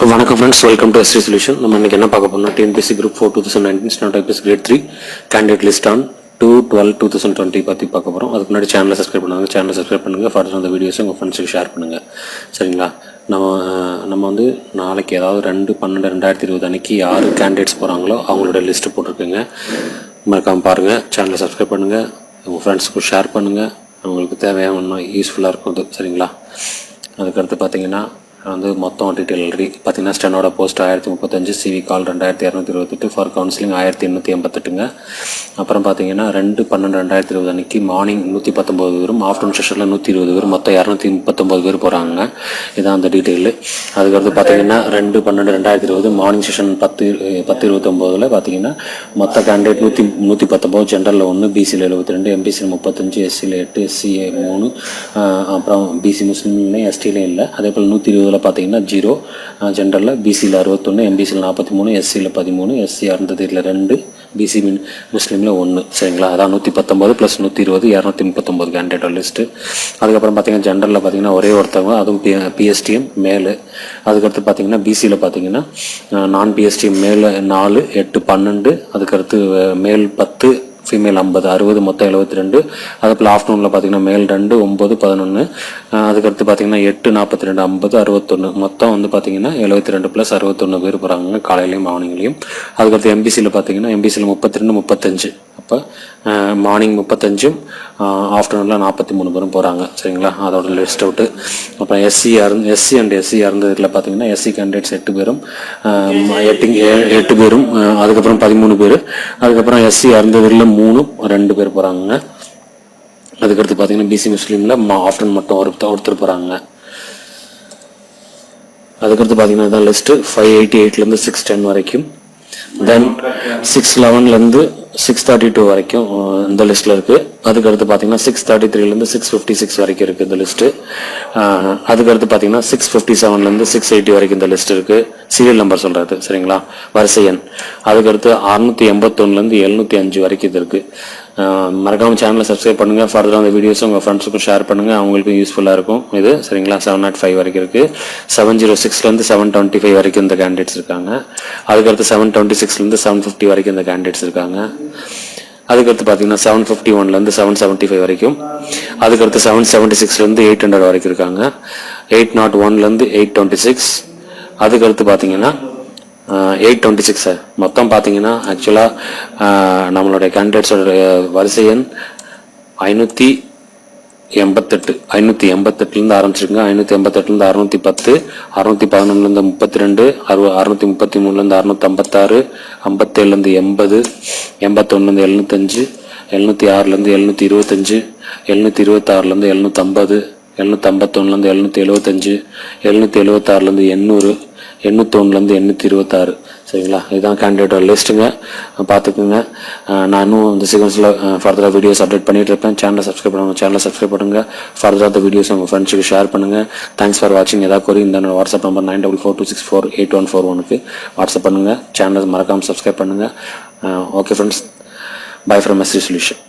வணக்கம் friends, welcome to ST solution. நம்ம இன்னைக்கு என்ன பார்க்க போறோம்னா TNPSC group 4 2019 stenotypist grade 3 candidate list on 2/12/2020 பற்றி பார்க்க போகிறோம். அதுக்கு முன்னாடி சேனலை சப்ஸ்கிரைப் பண்ணுங்கள். சேனலை சப்ஸ்கிரைப் பண்ணுங்கள். ஃபர்தர் அந்த வீடியோஸை உங்கள் ஃப்ரெண்ட்ஸுக்கு ஷேர் பண்ணுங்கள். சரிங்களா? நம்ம வந்து நாளைக்கு ஏதாவது 2/12/2020 அன்றைக்கி யார் கேண்டிடேட்ஸ் போகிறாங்களோ அவங்களோட லிஸ்ட்டு போட்டிருக்குங்க. மறக்காமல் பாருங்கள். சேனலை சப்ஸ்கிரைப் பண்ணுங்கள். உங்கள் ஃப்ரெண்ட்ஸுக்கும் ஷேர் பண்ணுங்கள். அவங்களுக்கு தேவையான யூஸ்ஃபுல்லாக இருக்கும் அது. சரிங்களா? அதுக்கடுத்து பார்த்தீங்கன்னா வந்து மொத்தம் டீட்டெயில் ஆல்ரெடி பார்த்தீங்கன்னா ஸ்டெனோட post 1035, CV call 2228, for counselling 1888ங்க. அப்புறம் பார்த்தீங்கன்னா 2/12/2020 அன்றைக்கி மார்னிங் 119 பேரும், ஆஃப்டர்நூன் செஷனில் 120 பேர், மொத்தம் 239 பேர் போகிறாங்க. இதான் அந்த டீட்டெயிலு. அதுக்கடுத்து பார்த்தீங்கன்னா 2/12/2020 மார்னிங் செஷன் 10:29 பார்த்தீங்கன்னா மொத்த கேண்டிடேட் 119, ஜென்ரலில் 1, பிசியில் 72, எம்பிசியில் 35, எஸ்சியில் 8, எஸ்சிஏ 3, அப்புறம் பிசி முஸ்லீம்லையும் எஸ்டிலையும் இல்லை. அதே போல் 120 பார்த்தீங்கன்னா 0, ஜென்ரலில் பிசியில் 61, எம்பிசியில் 43, எஸ்சியில் 13, எஸ்சி அருந்ததியில் 2, பிசி முஸ்லீமில் 1. சரிங்களா? அதான் 119 + 120 239 கேண்டிடேட் லிஸ்ட்டு. அதுக்கப்புறம் பார்த்தீங்கன்னா ஜென்ரலில் பார்த்தீங்கன்னா ஒரே ஒருத்தவங்க, அதுவும் பிஎஸ்டிஎம் மேலு. அதுக்கடுத்து பார்த்தீங்கன்னா பிசியில் பார்த்தீங்கன்னா நான் பிஎஸ்டிஎம் மேல் 4, 8, 12, அதுக்கடுத்து மேல் 10, ஃபீமேல் 50, 60, மொத்தம் 72. அதுபோல் ஆஃப்டர்நூனில் பார்த்தீங்கன்னா மேல் 2, 9, 11, அதுக்கடுத்து பார்த்தீங்கன்னா 8, 42, 50, 61, மொத்தம் வந்து பார்த்தீங்கன்னா 72 + 61 பேர் போகிறாங்க காலையிலையும் மார்னிங்லேயும். அதுக்கடுத்து எம்பிசியில் பார்த்தீங்கன்னா எம்பிசியில் 32, 35, அப்போ மார்னிங் 35, ஆஃப்டர்நூனில் 43 பேரும் போகிறாங்க. சரிங்களா? அதோட லிஸ்ட் அவுட்டு. அப்புறம் எஸ்சி அண்ட் எஸ்சி இதில் பார்த்தீங்கன்னா எஸ்சி கேண்டிடேட்ஸ் 8 பேரும், 8 பேரும், அதுக்கப்புறம் 13 பேர், அதுக்கப்புறம் எஸ்சி அருந்ததில் 3, 2 பேர் போகிறாங்க. அதுக்கடுத்து பார்த்தீங்கன்னா பிசி முஸ்லீமில் ஆஃப்டர்நூன் மட்டும் ஒருத்தர் போகிறாங்க. அதுக்கடுத்து பார்த்தீங்கன்னா இதான் லிஸ்ட்டு. 588 610 வரைக்கும், தென் 611 632 வரைக்கும் இந்த லிஸ்ட்டில் இருக்குது. அதுக்கடுத்து பார்த்தீங்கன்னா 633 656 வரைக்கும் இருக்குது இந்த லிஸ்ட்டு. அதுக்கடுத்து பார்த்தீங்கன்னா 657 680 வரைக்கும் இந்த லிஸ்ட் இருக்குது. சீரியல் நம்பர் சொல்கிறது. சரிங்களா? வரிசை எண். அதுக்கடுத்து 681 705 வரைக்கும் இது இருக்குது. மறக்காமல் சேனலை சப்ஸ்கிரைப் பண்ணுங்கள். ஃபர்தராக அந்த வீடியோஸை உங்கள் ஃப்ரெண்ட்ஸுக்கும் ஷேர் பண்ணுங்கள். அவங்களுக்கும் யூஸ்ஃபுல்லாக இருக்கும் இது. சரிங்களா? 705 வரைக்கும் இருக்குது. 706 725 வரைக்கும் இந்த கேண்டிடேட்ஸ் இருக்காங்க. அதுக்கடுத்து 726 750 வரைக்கும் இந்த கேண்டிடேட்ஸ் இருக்காங்க. அதுக்கடுத்து பார்த்தீங்கன்னா 751 775 வரைக்கும். அதுக்கடுத்து 776 800 வரைக்கும் இருக்காங்க. 801 826. அதுக்கடுத்து பார்த்தீங்கன்னா 826. மொத்தம் பார்த்தீங்கன்னா ஆக்சுவலாக நம்மளுடைய கேண்டிடேட்ஸோட வரிசை எண் 588. 588 ஆரம்பிச்சிருக்குங்க. 588 610, 611 32, 633 656, 57 80, 81 75, 706 725, 726 750, 751 775, 776 800, 801 826. சரிங்களா? இதுதான் கேண்டிடேட்டோட லிஸ்ட்டுங்க. பார்த்துக்குங்க. நான் இன்னும் இந்த சீக்வன்ஸில் ஃபர்தராக வீடியோஸ் அப்டேட் பண்ணிட்டு இருப்பேன். சேனலை சப்ஸ்கிரைப் பண்ணுங்கள். ஃபர்தராக அந்த வீடியோஸ் உங்கள் ஃப்ரெண்ட்ஸுக்கு ஷேர் பண்ணுங்கள். தேங்க்ஸ் ஃபார் வாட்சிங். ஏதாவது கோரி இந்த வாட்ஸ்அப் நம்பர் 9442648141 வாட்ஸ்அப் பண்ணுங்கள். சேனலை மறக்காமல் சப்ஸ்கிரைப் பண்ணுங்கள். Okay friends, bye from SD solution.